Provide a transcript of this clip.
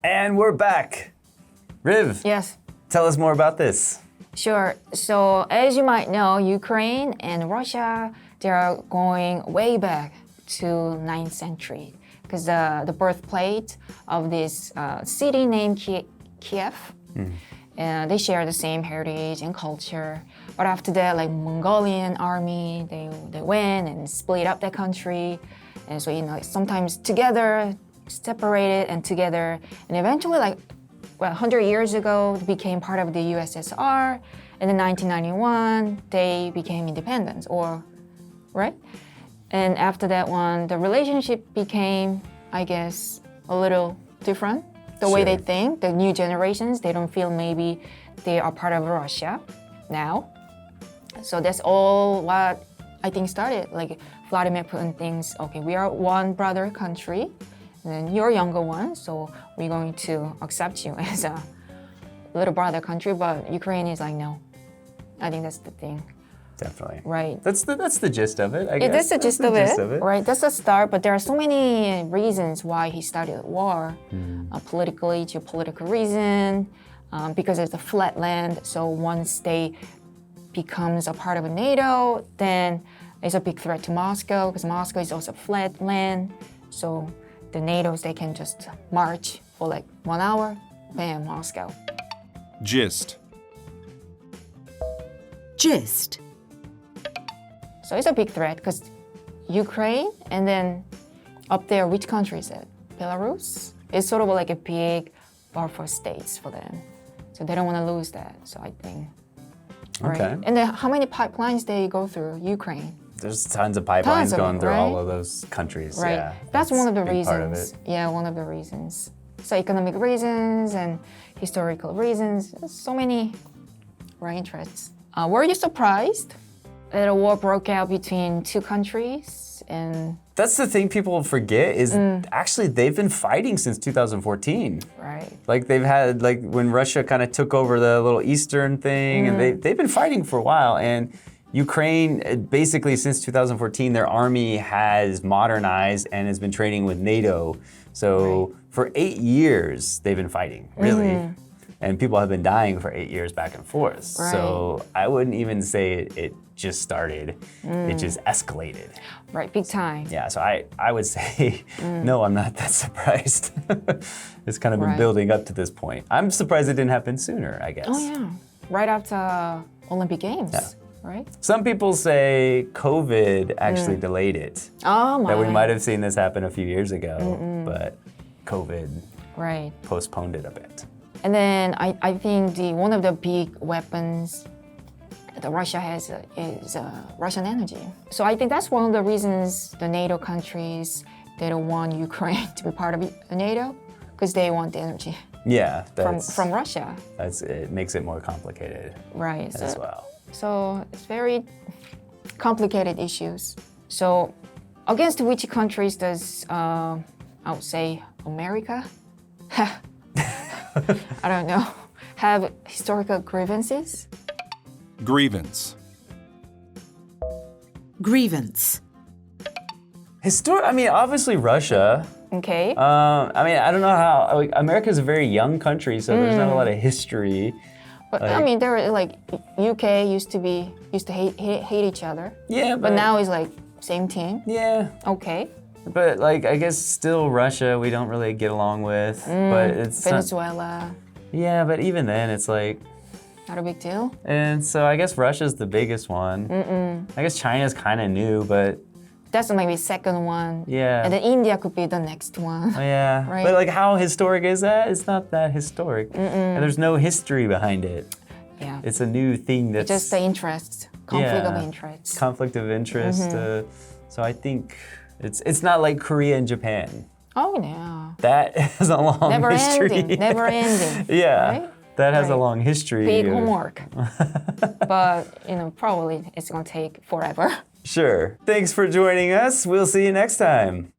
And we're back. Riv, Yes, tell us more about this. sure. So as you might know, Ukraine and Russia, they are going way back to 9th century because the birthplace of this city named Kiev, they share the same heritage and culture. But after that, like Mongolian army, they went and split up the country. And so, sometimes together, separated and together. And eventually, 100 years ago, it became part of the USSR. And in 1991, they became independent, right? And after that one, the relationship became, I guess, a little different. The way they think, the new generations, they don't feel maybe they are part of Russia now. So that's all what I think started. Like Vladimir Putin thinks, okay, we are one brother country, and then you're younger one, so we're going to accept you as a little brother country. But Ukraine is like, no. I think that's the thing. Definitely. Right. That's the gist of it, I guess. That's the gist of it, right? That's the start, but there are so many reasons why he started war. Politically, geopolitical reason, because it's a flat land, so once they becomes a part of NATO, then it's a big threat to Moscow, because Moscow is also flat land, so the NATOs, they can just march for like 1 hour, bam, Moscow. Gist. Gist. So it's a big threat because Ukraine, and then up there, which country is it? Belarus? It's sort of like a big buffer states for them. So they don't want to lose that, so I think. Right? Okay. And then how many pipelines they go through Ukraine? There's tons of pipelines going through all right? of those countries. Right. Yeah, That's one of the a big part of reasons. it. Yeah, one of the reasons. So economic reasons and historical reasons. So many interests. Were you surprised that a war broke out between two countries? And That's the thing people forget is actually they've been fighting since 2014. right. Like they've had, like when Russia kind of took over the little Eastern thing, and they've been fighting for a while. And Ukraine, basically since 2014, their army has modernized and has been training with NATO. So for 8 years, they've been fighting, really. And people have been dying for 8 years back and forth. Right. So I wouldn't even say it just started. It just escalated. Right, big time. Yeah, so I would say, no, I'm not that surprised. It's kind of been Right. building up to this point. I'm surprised it didn't happen sooner, I guess. Oh yeah, right after Olympic Games, Yeah. right? Some people say COVID actually delayed it. Oh my. That we might have seen this happen a few years ago, but COVID Right. postponed it a bit. And then I think one of the big weapons that Russia has is Russian energy. So I think that's one of the reasons the NATO countries, they don't want Ukraine to be part of NATO, because they want the energy Yeah, that's, from Russia. it makes it more complicated Right. as well. So it's very complicated issues. So against which countries does, I would say, America, I don't know, have historical grievances? Grievance. Grievance. I mean, obviously Russia. Okay. I mean, I don't know how, like, America's a very young country, so there's not a lot of history. But I mean, there were like UK used to hate each other. Yeah, But now it's like same team. Yeah, Okay. but like, I guess still Russia we don't really get along with, but it's not, Venezuela, yeah, but even then it's like, not a big deal. and so I guess Russia's the biggest one. I guess China's kind of new, but That's maybe second one. yeah. And then India could be the next one. Oh, yeah, Right. but like how historic is that? It's not that historic. And there's no history behind it. Yeah. It's a new thing that's Just the interests, conflict of Yeah. interests. conflict of interest. So I think it's not like Korea and Japan. Oh no. That has a long Never history. ending. Never ending. Yeah, Right? that has a Right. long history. Big of- homework. But probably it's gonna take forever. Sure. Thanks for joining us. We'll see you next time.